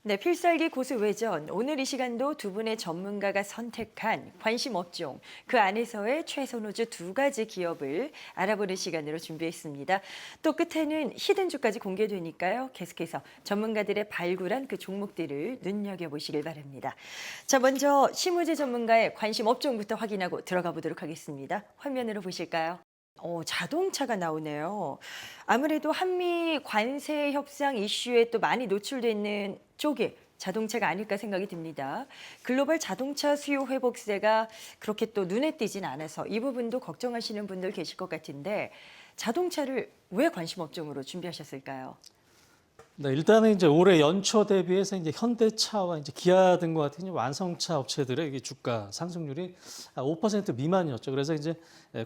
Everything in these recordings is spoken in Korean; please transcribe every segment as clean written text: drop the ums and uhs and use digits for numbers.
네, 필살기 고수 외전. 오늘 이 시간도 두 분의 전문가가 선택한 관심 업종, 그 안에서의 최선 호주 두 가지 기업을 알아보는 시간으로 준비했습니다. 또 끝에는 히든주까지 공개되니까요. 계속해서 전문가들의 발굴한 그 종목들을 눈여겨보시길 바랍니다. 자, 먼저 심우재 전문가의 관심 업종부터 확인하고 들어가 보도록 하겠습니다. 화면으로 보실까요? 자동차가 나오네요. 아무래도 한미 관세 협상 이슈에 또 많이 노출돼 있는 쪽이 자동차가 아닐까 생각이 듭니다. 글로벌 자동차 수요 회복세가 그렇게 또 눈에 띄진 않아서 이 부분도 걱정하시는 분들 계실 것 같은데 자동차를 왜 관심 업종으로 준비하셨을까요? 네, 일단은 이제 올해 연초 대비해서 이제 현대차와 이제 기아 등과 같은 이제 완성차 업체들의 이게 주가 상승률이 5% 미만이었죠. 그래서 이제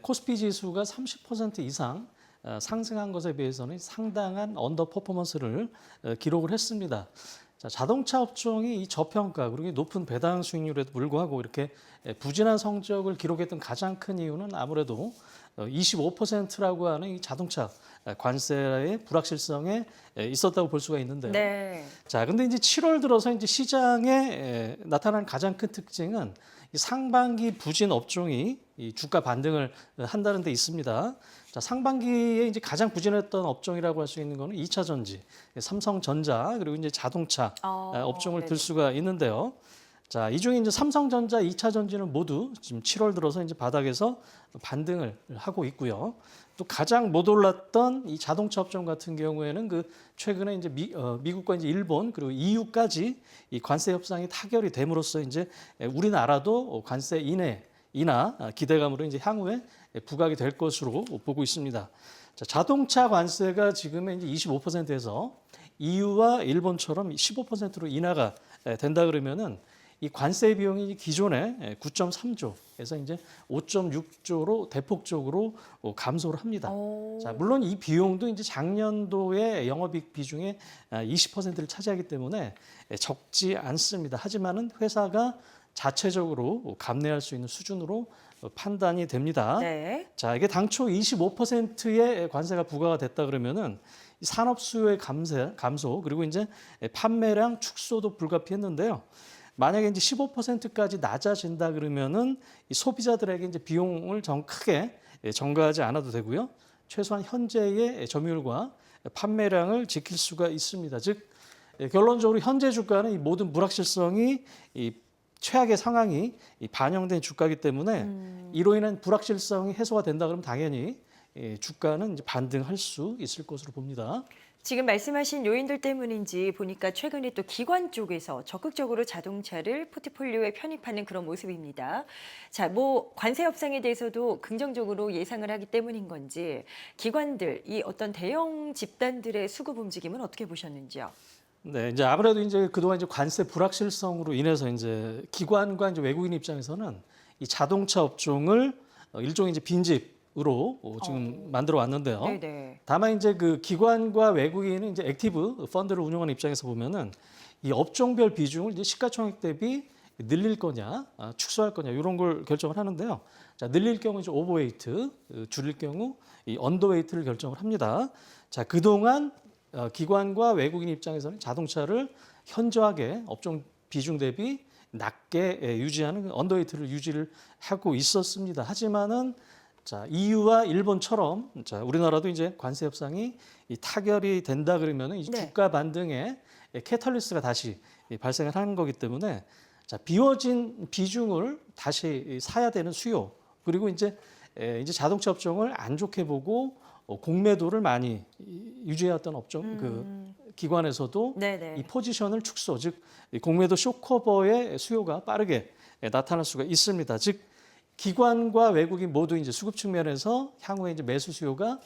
코스피 지수가 30% 이상 상승한 것에 비해서는 상당한 언더 퍼포먼스를 기록을 했습니다. 자, 자동차 업종이 이 저평가 그리고 높은 배당 수익률에도 불구하고 이렇게 부진한 성적을 기록했던 가장 큰 이유는 아무래도 25%라고 하는 이 자동차 관세의 불확실성에 있었다고 볼 수가 있는데요. 네. 자, 근데 이제 7월 들어서 이제 시장에 나타난 가장 큰 특징은 이 상반기 부진 업종이 이 주가 반등을 한다는 데 있습니다. 자, 상반기에 이제 가장 부진했던 업종이라고 할 수 있는 거는 2차 전지, 삼성전자 그리고 이제 자동차 업종을 네네. 들 수가 있는데요. 자, 이 중에 이제 삼성전자, 2차 전지는 모두 지금 7월 들어서 이제 바닥에서 반등을 하고 있고요. 또 가장 못 올랐던 이 자동차 업종 같은 경우에는 그 최근에 이제 미국과 이제 일본 그리고 EU까지 이 관세 협상이 타결이 됨으로써 이제 우리나라도 관세 인하 기대감으로 이제 향후에 부각이 될 것으로 보고 있습니다. 자, 자동차 관세가 지금의 이제 25%에서 EU와 일본처럼 15%로 인하가 된다 그러면은 이 관세 비용이 기존에 9.3조에서 이제 5.6조로 대폭적으로 감소를 합니다. 자, 물론 이 비용도 이제 작년도의 영업이익 비중의 20%를 차지하기 때문에 적지 않습니다. 하지만은 회사가 자체적으로 감내할 수 있는 수준으로 판단이 됩니다. 네. 자, 이게 당초 25%의 관세가 부과가 됐다 그러면은 이 산업 수요의 감소 그리고 이제 판매량 축소도 불가피했는데요. 만약에 이제 15%까지 낮아진다 그러면은 이 소비자들에게 이제 비용을 크게 전가하지 않아도 되고요. 최소한 현재의 점유율과 판매량을 지킬 수가 있습니다. 즉 결론적으로 현재 주가는 이 모든 불확실성이 이 최악의 상황이 반영된 주가이기 때문에 이로 인한 불확실성이 해소가 된다 그러면 당연히 주가는 이제 반등할 수 있을 것으로 봅니다. 지금 말씀하신 요인들 때문인지 보니까 최근에 또 기관 쪽에서 적극적으로 자동차를 포트폴리오에 편입하는 그런 모습입니다. 자, 뭐 관세 협상에 대해서도 긍정적으로 예상을 하기 때문인 건지 기관들, 이 어떤 대형 집단들의 수급 움직임은 어떻게 보셨는지요? 네, 이제 아무래도 이제 그동안 이제 관세 불확실성으로 인해서 이제 기관과 이제 외국인 입장에서는 이 자동차 업종을 일종의 이제 빈집으로 지금 만들어 왔는데요. 네네. 다만 이제 그 기관과 외국인은 이제 액티브 펀드를 운영하는 입장에서 보면은 이 업종별 비중을 이제 시가총액 대비 늘릴 거냐, 축소할 거냐 이런 걸 결정을 하는데요. 자, 늘릴 경우 이제 오버웨이트, 줄일 경우 이 언더웨이트를 결정을 합니다. 자, 그동안 기관과 외국인 입장에서는 자동차를 현저하게 업종 비중 대비 낮게 유지하는 언더웨이트를 유지를 하고 있었습니다. 하지만은 자, EU와 일본처럼 자, 우리나라도 이제 관세 협상이 타결이 된다 그러면은 이 네. 주가 반등에 캐탈리스트가 다시 발생을 하는 거기 때문에 자, 비워진 비중을 다시 사야 되는 수요 그리고 이제 자동차 업종을 안 좋게 보고 공매도를 많이 유지해왔던 업종 그 기관에서도 네네. 이 포지션을 축소 즉 공매도 쇼커버의 수요가 빠르게 나타날 수가 있습니다. 즉 기관과 외국인 모두 이제 수급 측면에서 향후에 이제 매수 수요가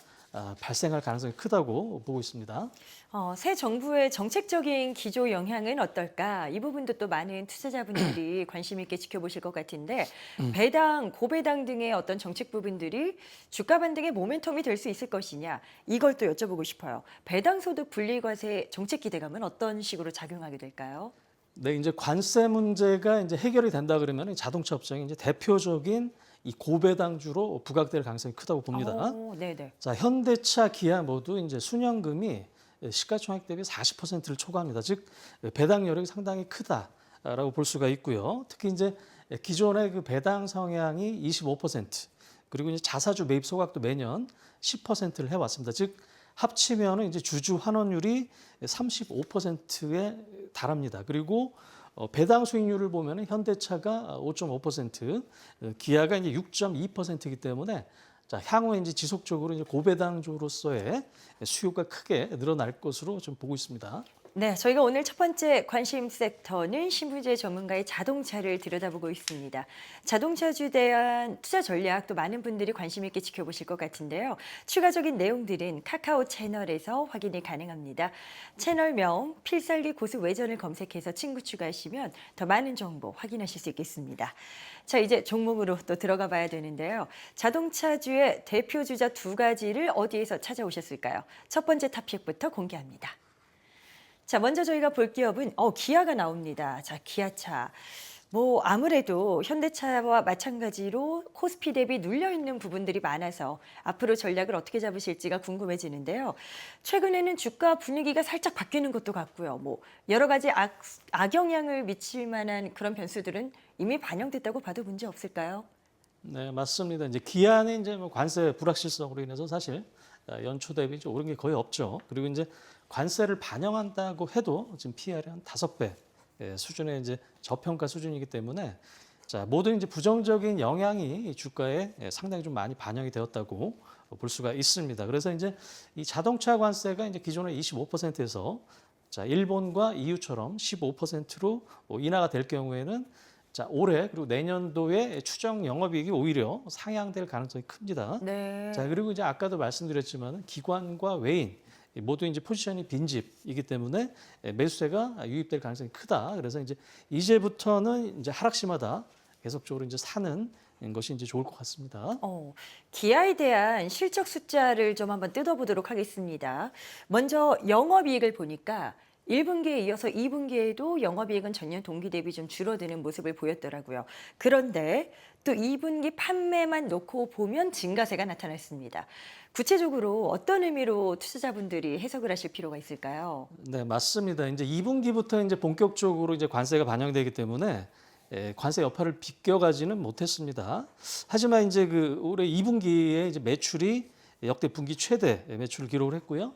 발생할 가능성이 크다고 보고 있습니다. 새 정부의 정책적인 기조 영향은 어떨까? 이 부분도 또 많은 투자자분들이 관심 있게 지켜보실 것 같은데 배당, 고배당 등의 어떤 정책 부분들이 주가 반등의 모멘텀이 될 수 있을 것이냐? 이걸 또 여쭤보고 싶어요. 배당 소득 분리과세 정책 기대감은 어떤 식으로 작용하게 될까요? 네, 이제 관세 문제가 이제 해결이 된다 그러면 자동차 업종이 이제 대표적인 이 고배당주로 부각될 가능성이 크다고 봅니다. 네네. 자, 현대차, 기아 모두 이제 순연금이 시가총액 대비 40%를 초과합니다. 즉 배당 여력이 상당히 크다라고 볼 수가 있고요. 특히 이제 기존의 그 배당 성향이 25%, 그리고 이제 자사주 매입 소각도 매년 10%를 해왔습니다. 즉 합치면은 이제 주주 환원율이 35%에 달합니다. 그리고 배당 수익률을 보면은 현대차가 5.5%, 기아가 이제 6.2%이기 때문에 자, 향후에 이제 지속적으로 이제 고배당주로서의 수요가 크게 늘어날 것으로 좀 보고 있습니다. 네, 저희가 오늘 첫 번째 관심 섹터는 신부재 전문가의 자동차를 들여다보고 있습니다. 자동차주에 대한 투자 전략 또 많은 분들이 관심 있게 지켜보실 것 같은데요. 추가적인 내용들은 카카오 채널에서 확인이 가능합니다. 채널명 필살기 고수 외전을 검색해서 친구 추가하시면 더 많은 정보 확인하실 수 있겠습니다. 자, 이제 종목으로 또 들어가 봐야 되는데요. 자동차주의 대표 주자 두 가지를 어디에서 찾아오셨을까요? 첫 번째 탑픽부터 공개합니다. 자, 먼저 저희가 볼 기업은 기아가 나옵니다. 자, 기아차. 뭐 아무래도 현대차와 마찬가지로 코스피 대비 눌려 있는 부분들이 많아서 앞으로 전략을 어떻게 잡으실지가 궁금해지는데요. 최근에는 주가 분위기가 살짝 바뀌는 것도 같고요. 뭐 여러 가지 악영향을 미칠 만한 그런 변수들은 이미 반영됐다고 봐도 문제 없을까요? 네, 맞습니다. 이제 기아는 이제 뭐 관세 불확실성으로 인해서 사실 연초 대비 좀 오른 게 거의 없죠. 그리고 이제 관세를 반영한다고 해도 지금 PR이 한 5배 수준의 이제 저평가 수준이기 때문에 자, 모든 이제 부정적인 영향이 주가에 상당히 좀 많이 반영이 되었다고 볼 수가 있습니다. 그래서 이제 이 자동차 관세가 이제 기존의 25%에서 자, 일본과 EU처럼 15%로 인하가 될 경우에는 자, 올해 그리고 내년도에 추정 영업이익이 오히려 상향될 가능성이 큽니다. 네. 자, 그리고 이제 아까도 말씀드렸지만 기관과 외인 모두 이제 포지션이 빈집이기 때문에 매수세가 유입될 가능성이 크다. 그래서 이제부터는 이제 하락시마다 계속적으로 이제 사는 것이 이제 좋을 것 같습니다. 기아에 대한 실적 숫자를 좀 한번 뜯어보도록 하겠습니다. 먼저 영업이익을 보니까 1분기에 이어서 2분기에도 영업이익은 전년 동기 대비 좀 줄어드는 모습을 보였더라고요. 그런데 또 2분기 판매만 놓고 보면 증가세가 나타났습니다. 구체적으로 어떤 의미로 투자자분들이 해석을 하실 필요가 있을까요? 네, 맞습니다. 이제 2분기부터 이제 본격적으로 이제 관세가 반영되기 때문에 관세 여파를 비껴가지는 못했습니다. 하지만 이제 그 올해 2분기에 이제 매출이 역대 분기 최대 매출을 기록을 했고요.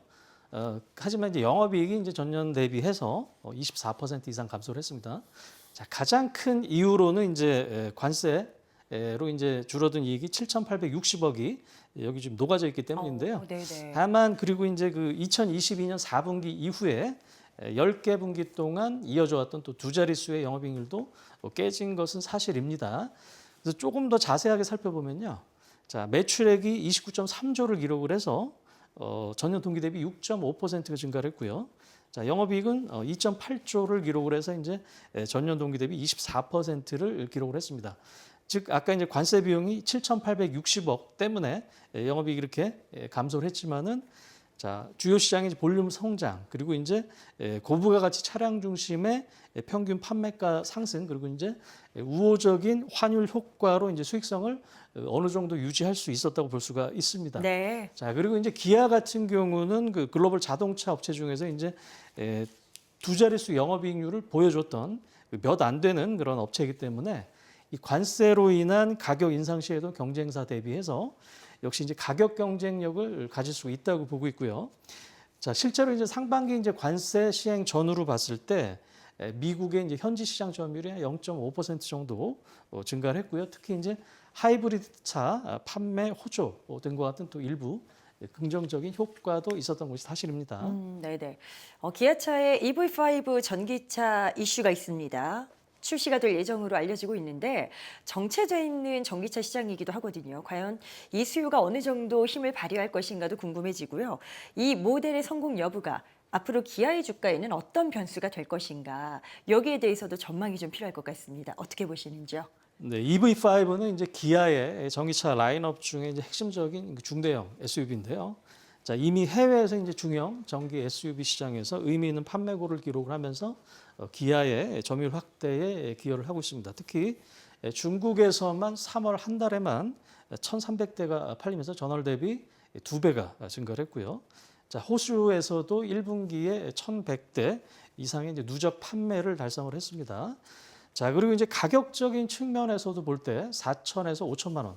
하지만 이제 영업이익이 이제 전년 대비해서 24% 이상 감소를 했습니다. 자, 가장 큰 이유로는 이제 관세로 이제 줄어든 이익이 7,860억이 여기 지금 녹아져 있기 때문인데요. 네네. 다만 그리고 이제 그 2022년 4분기 이후에 10개 분기 동안 이어져 왔던 또 두 자릿수의 영업이익률도 깨진 것은 사실입니다. 그래서 조금 더 자세하게 살펴보면요. 자, 매출액이 29.3조를 기록을 해서 전년 동기 대비 6.5%가 증가를 했고요. 자, 영업이익은 2.8조를 기록을 해서 이제 전년 동기 대비 24%를 기록을 했습니다. 즉 아까 이제 관세 비용이 7,860억 때문에 영업이익이 이렇게 감소를 했지만은 자, 주요 시장의 볼륨 성장 그리고 이제 고부가가치 차량 중심의 평균 판매가 상승 그리고 이제 우호적인 환율 효과로 이제 수익성을 어느 정도 유지할 수 있었다고 볼 수가 있습니다. 네. 자, 그리고 이제 기아 같은 경우는 그 글로벌 자동차 업체 중에서 이제 두 자릿수 영업이익률을 보여줬던 몇 안 되는 그런 업체이기 때문에 이 관세로 인한 가격 인상 시에도 경쟁사 대비해서 역시 이제 가격 경쟁력을 가질 수 있다고 보고 있고요. 자, 실제로 이제 상반기 이제 관세 시행 전후로 봤을 때 미국의 이제 현지 시장 점유율이 0.5% 정도 증가를 했고요. 특히 이제 하이브리드 차 판매 호조된 것 같은 또 일부 긍정적인 효과도 있었던 것이 사실입니다. 네네. 기아차의 EV5 전기차 이슈가 있습니다. 출시가 될 예정으로 알려지고 있는데 정체돼 있는 전기차 시장이기도 하거든요. 과연 이 수요가 어느 정도 힘을 발휘할 것인가도 궁금해지고요. 이 모델의 성공 여부가 앞으로 기아의 주가에는 어떤 변수가 될 것인가 여기에 대해서도 전망이 좀 필요할 것 같습니다. 어떻게 보시는지요? 네, EV5는 이제 기아의 전기차 라인업 중에 이제 핵심적인 중대형 SUV인데요. 자, 이미 해외에서 이제 중형 전기 SUV 시장에서 의미 있는 판매고를 기록을 하면서 기아의 점유율 확대에 기여를 하고 있습니다. 특히 중국에서만 3월 한 달에만 1,300대가 팔리면서 전월 대비 2배가 증가를 했고요. 자, 호주에서도 1분기에 1,100대 이상의 이제 누적 판매를 달성을 했습니다. 자, 그리고 이제 가격적인 측면에서도 볼 때 4천에서 5천만 원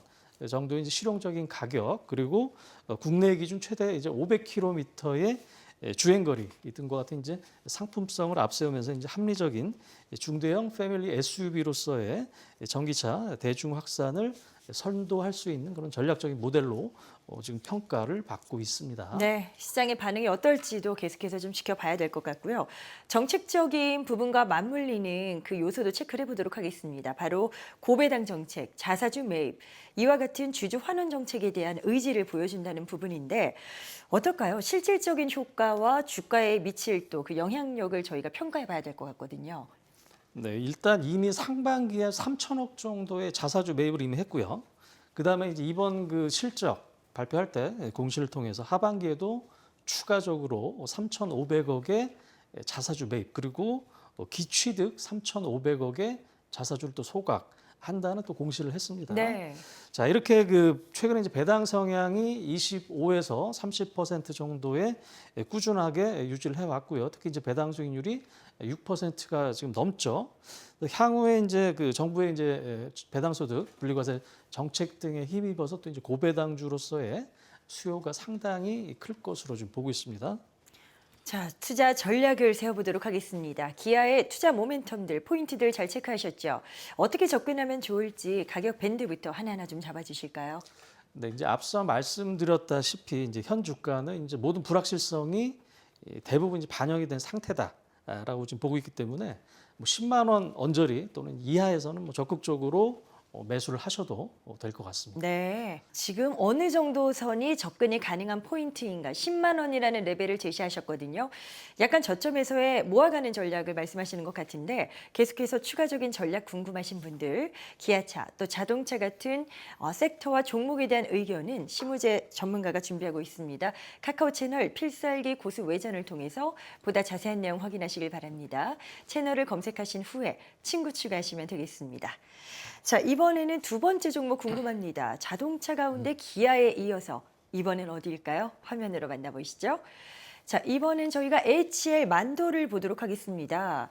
정도의 이제 실용적인 가격, 그리고 국내 기준 최대 이제 500km의 주행거리 등과 같은 이제 상품성을 앞세우면서 이제 합리적인 중대형 패밀리 SUV로서의 전기차 대중 확산을 선도할 수 있는 그런 전략적인 모델로 지금 평가를 받고 있습니다. 네, 시장의 반응이 어떨지도 계속해서 좀 지켜봐야 될 것 같고요. 정책적인 부분과 맞물리는 그 요소도 체크를 해보도록 하겠습니다. 바로 고배당 정책, 자사주 매입, 이와 같은 주주 환원 정책에 대한 의지를 보여준다는 부분인데 어떨까요? 실질적인 효과와 주가에 미칠 또 그 영향력을 저희가 평가해봐야 될 것 같거든요. 네, 일단 이미 상반기에 3천억 정도의 자사주 매입을 이미 했고요. 그다음에 이제 이번 그 실적 발표할 때 공시를 통해서 하반기에도 추가적으로 3,500억의 자사주 매입, 그리고 기취득 3,500억의 자사주를 또 소각한다는 또 공시를 했습니다. 네. 자, 이렇게 그 최근에 이제 배당 성향이 25에서 30% 정도의 꾸준하게 유지를 해왔고요. 특히 이제 배당 수익률이 6%가 지금 넘죠. 향후에 이제 그 정부의 이제 배당소득, 분리과세 정책 등에 힘입어서 또 이제 고배당주로서의 수요가 상당히 클 것으로 지금 보고 있습니다. 자, 투자 전략을 세워보도록 하겠습니다. 기아의 투자 모멘텀들, 포인트들 잘 체크하셨죠? 어떻게 접근하면 좋을지 가격 밴드부터 하나하나 좀 잡아주실까요? 네, 이제 앞서 말씀드렸다시피 이제 현 주가는 이제 모든 불확실성이 대부분 이제 반영이 된 상태다라고 지금 보고 있기 때문에 뭐 10만 원 언저리 또는 이하에서는 뭐 적극적으로 매수를 하셔도 될 것 같습니다. 네. 지금 어느 정도 선이 접근이 가능한 포인트인가? 10만 원이라는 레벨을 제시하셨거든요. 약간 저점에서의 모아가는 전략을 말씀하시는 것 같은데 계속해서 추가적인 전략 궁금하신 분들, 기아차 또 자동차 같은 섹터와 종목에 대한 의견은 심우재 전문가가 준비하고 있습니다. 카카오 채널 필살기 고수 외전을 통해서 보다 자세한 내용 확인하시길 바랍니다. 채널을 검색하신 후에 친구 추가하시면 되겠습니다. 자, 이번에는 두 번째 종목 궁금합니다. 자동차 가운데 기아에 이어서 이번엔 어디일까요? 화면으로 만나보시죠. 자, 이번엔 저희가 HL 만도를 보도록 하겠습니다.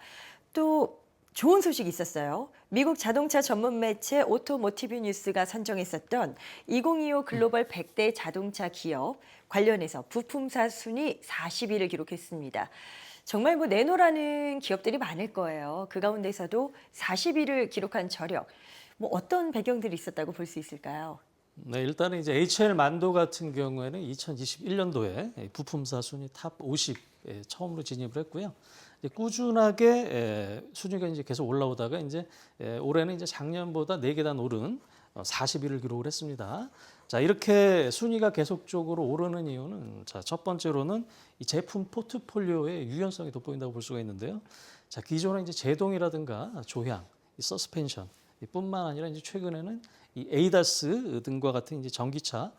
또 좋은 소식이 있었어요. 미국 자동차 전문 매체 오토모티브 뉴스가 선정했었던 2025 글로벌 100대 자동차 기업 관련해서 부품사 순위 40위를 기록했습니다. 정말 뭐 내놓으라는 기업들이 많을 거예요. 그 가운데서도 40위를 기록한 저력. 뭐 어떤 배경들이 있었다고 볼 수 있을까요? 네, 일단은 이제 HL 만도 같은 경우에는 2021년도에 부품사 순위 탑 50에 처음으로 진입을 했고요. 이제 꾸준하게 순위가 이제 계속 올라오다가 이제 올해는 이제 작년보다 4계단 오른 40위를 기록을 했습니다. 자, 이렇게 순위가 계속적으로 오르는 이유는 자, 첫 번째로는 이 제품 포트폴리오의 유연성이 돋보인다고 볼 수가 있는데요. 자, 기존에 이제 제동이라든가 조향, 이 서스펜션 뿐만 아니라 이제 최근에는 이 에이다스 등과 같은 이제 전기차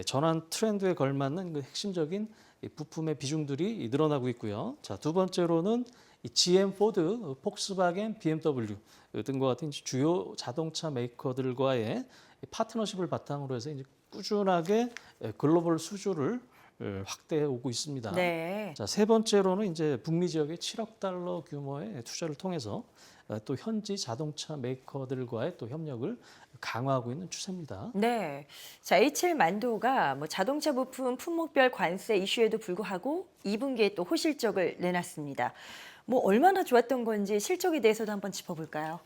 전환 트렌드에 걸맞는 그 핵심적인 부품의 비중들이 늘어나고 있고요. 자, 두 번째로는 이 GM, 포드, 폭스바겐, BMW 등과 같은 이제 주요 자동차 메이커들과의 파트너십을 바탕으로 해서 이제 꾸준하게 글로벌 수주를 확대해 오고 있습니다. 네. 자, 세 번째로는 이제 북미 지역의 7억 달러 규모의 투자를 통해서 또 현지 자동차 메이커들과의 또 협력을 강화하고 있는 추세입니다. 네. 자, HL 만도가 뭐 자동차 부품 품목별 관세 이슈에도 불구하고 2분기에 또 호실적을 내놨습니다. 뭐 얼마나 좋았던 건지 실적에 대해서도 한번 짚어볼까요?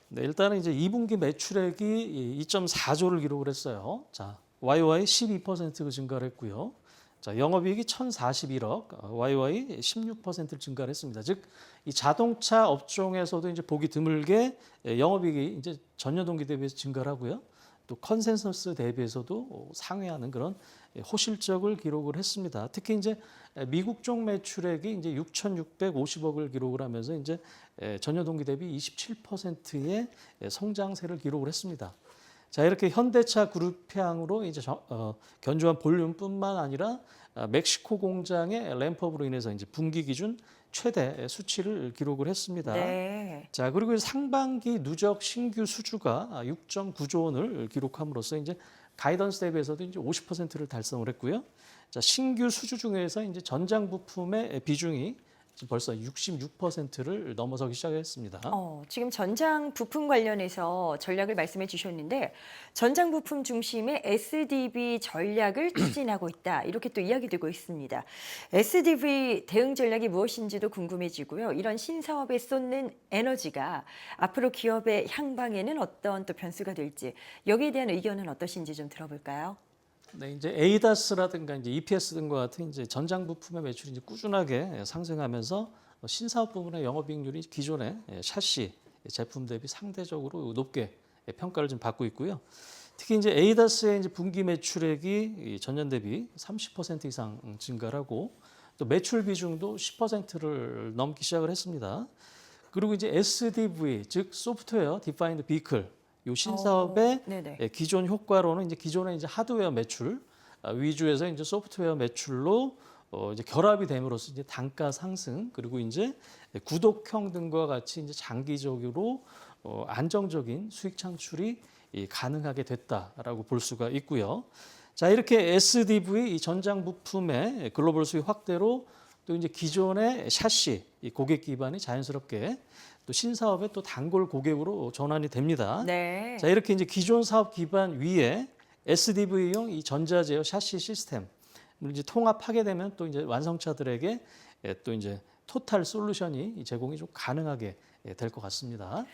네, 일단은 이제 2분기 매출액이 2.4조를 기록을 했어요. 자, YY 12% 증가를 했고요. 자, 영업이익이 1,041억, YY 16%를 증가를 했습니다. 즉, 이 자동차 업종에서도 이제 보기 드물게 영업이익이 이제 전년 동기 대비해서 증가를 하고요. 또 컨센서스 대비해서도 상회하는 그런 호실적을 기록을 했습니다. 특히 이제 미국 쪽 매출액이 이제 6,650억을 기록을 하면서 이제 전년 동기 대비 27%의 성장세를 기록을 했습니다. 자, 이렇게 현대차 그룹향으로 이제 견조한 볼륨뿐만 아니라 멕시코 공장의 램프업으로 인해서 이제 분기 기준 최대 수치를 기록을 했습니다. 네. 자, 그리고 상반기 누적 신규 수주가 6.9조 원을 기록함으로써 이제 가이던스 대비해서도 이제 50%를 달성을 했고요. 자, 신규 수주 중에서 이제 전장 부품의 비중이 지금 벌써 66%를 넘어서기 시작했습니다. 지금 전장 부품 관련해서 전략을 말씀해 주셨는데 전장 부품 중심의 SDV 전략을 추진하고 있다. 이렇게 또 이야기되고 있습니다. SDV 대응 전략이 무엇인지도 궁금해지고요. 이런 신사업에 쏟는 에너지가 앞으로 기업의 향방에는 어떤 또 변수가 될지 여기에 대한 의견은 어떠신지 좀 들어볼까요? 네, 이제 에이다스라든가 이제 EPS 등과 같은 이제 전장 부품의 매출이 이제 꾸준하게 상승하면서 신사업 부분의 영업이익률이 기존의 샤시 제품 대비 상대적으로 높게 평가를 좀 받고 있고요. 특히 이제 에이다스의 이제 분기 매출액이 전년 대비 30% 이상 증가를 하고 또 매출 비중도 10%를 넘기 시작을 했습니다. 그리고 이제 SDV 즉 소프트웨어 디파인드 비클 요 신사업의 네네. 기존 효과로는 이제 기존의 이제 하드웨어 매출 위주에서 이제 소프트웨어 매출로 이제 결합이 됨으로써 이제 단가 상승 그리고 이제 구독형 등과 같이 이제 장기적으로 안정적인 수익 창출이 가능하게 됐다라고 볼 수가 있고요. 자, 이렇게 SDV 이 전장 부품의 글로벌 수익 확대로 또 이제 기존의 샤시 이 고객 기반이 자연스럽게 또 신사업의 또 단골 고객으로 전환이 됩니다. 네. 자, 이렇게 이제 기존 사업 기반 위에 SDV용 이 전자제어 샤시 시스템을 이제 통합하게 되면 또 이제 완성차들에게 또 이제 토탈 솔루션이 제공이 좀 가능하게 될 것 같습니다.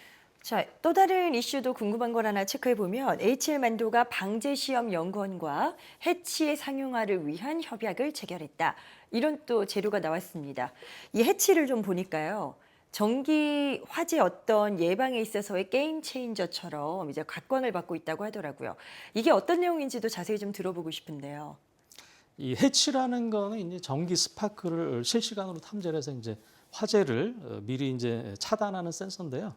자, 또 다른 이슈도 궁금한 걸 하나 체크해 보면 HL만도가 방재시험연구원과 해치의 상용화를 위한 협약을 체결했다. 이런 또 재료가 나왔습니다. 이 해치를 좀 보니까요. 전기 화재 어떤 예방에 있어서의 게임 체인저처럼 이제 각광을 받고 있다고 하더라고요. 이게 어떤 내용인지도 자세히 좀 들어보고 싶은데요. 이 해치라는 거는 이제 전기 스파크를 실시간으로 탐지를 해서 이제 화재를 미리 이제 차단하는 센서인데요.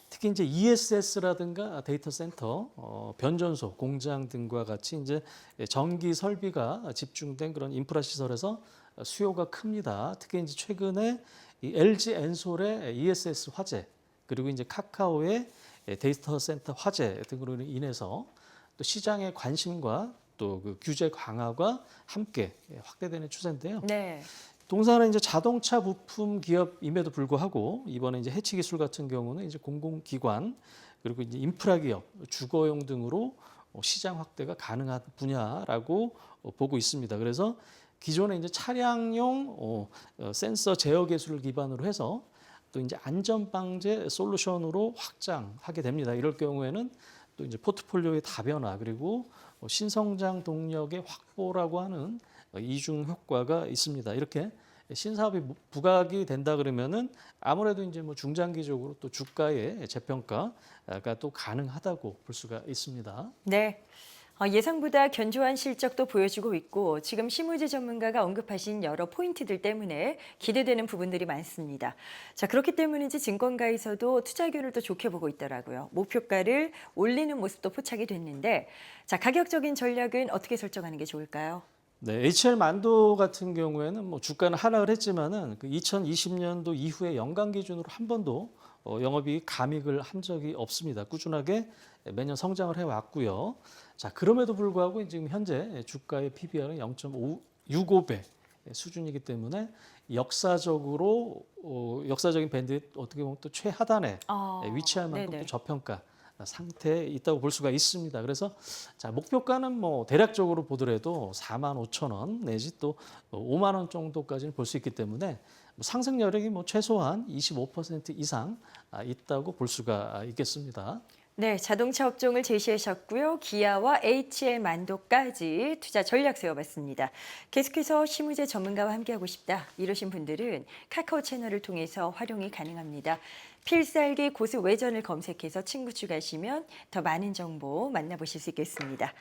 특히 이제 ESS라든가 데이터 센터, 변전소, 공장 등과 같이 이제 전기 설비가 집중된 그런 인프라 시설에서 수요가 큽니다. 특히 이제 최근에 이 LG 엔솔의 ESS 화재 그리고 이제 카카오의 데이터 센터 화재 등으로 인해서 또 시장의 관심과 또 그 규제 강화가 함께 확대되는 추세인데요. 네. 동사는 이제 자동차 부품 기업임에도 불구하고 이번에 이제 해치 기술 같은 경우는 이제 공공기관 그리고 이제 인프라 기업, 주거용 등으로 시장 확대가 가능한 분야라고 보고 있습니다. 그래서 기존에 이제 차량용 센서 제어 기술을 기반으로 해서 또 이제 안전 방제 솔루션으로 확장하게 됩니다. 이럴 경우에는 또 이제 포트폴리오의 다변화 그리고 신성장 동력의 확보라고 하는 이중 효과가 있습니다. 이렇게 신사업이 부각이 된다 그러면은 아무래도 이제 뭐 중장기적으로 또 주가의 재평가가 또 가능하다고 볼 수가 있습니다. 네. 예상보다 견조한 실적도 보여주고 있고 지금 심우재 전문가가 언급하신 여러 포인트들 때문에 기대되는 부분들이 많습니다. 자, 그렇기 때문인지 증권가에서도 투자 기회를 좋게 보고 있더라고요. 목표가를 올리는 모습도 포착이 됐는데 자, 가격적인 전략은 어떻게 설정하는 게 좋을까요? 네, HL 만도 같은 경우에는 뭐 주가는 하락을 했지만은 그 2020년도 이후에 연간 기준으로 한 번도 영업이익 감익을 한 적이 없습니다. 꾸준하게 매년 성장을 해왔고요. 자, 그럼에도 불구하고 지금 현재 주가의 PBR은 0.65배 수준이기 때문에 역사적인 밴드의 어떻게 보면 또 최하단에 위치할 만큼 네네. 또 저평가 상태에 있다고 볼 수가 있습니다. 그래서 자, 목표가는 뭐 대략적으로 보더라도 45,000원 내지 또 5만 원 정도까지는 볼 수 있기 때문에 상승 여력이 뭐 최소한 25% 이상 있다고 볼 수가 있겠습니다. 네, 자동차 업종을 제시하셨고요. 기아와 HL만도까지 투자 전략 세워봤습니다. 계속해서 심우재 전문가와 함께하고 싶다. 이러신 분들은 카카오 채널을 통해서 활용이 가능합니다. 필살기 고수 외전을 검색해서 친구 추가하시면 더 많은 정보 만나보실 수 있겠습니다.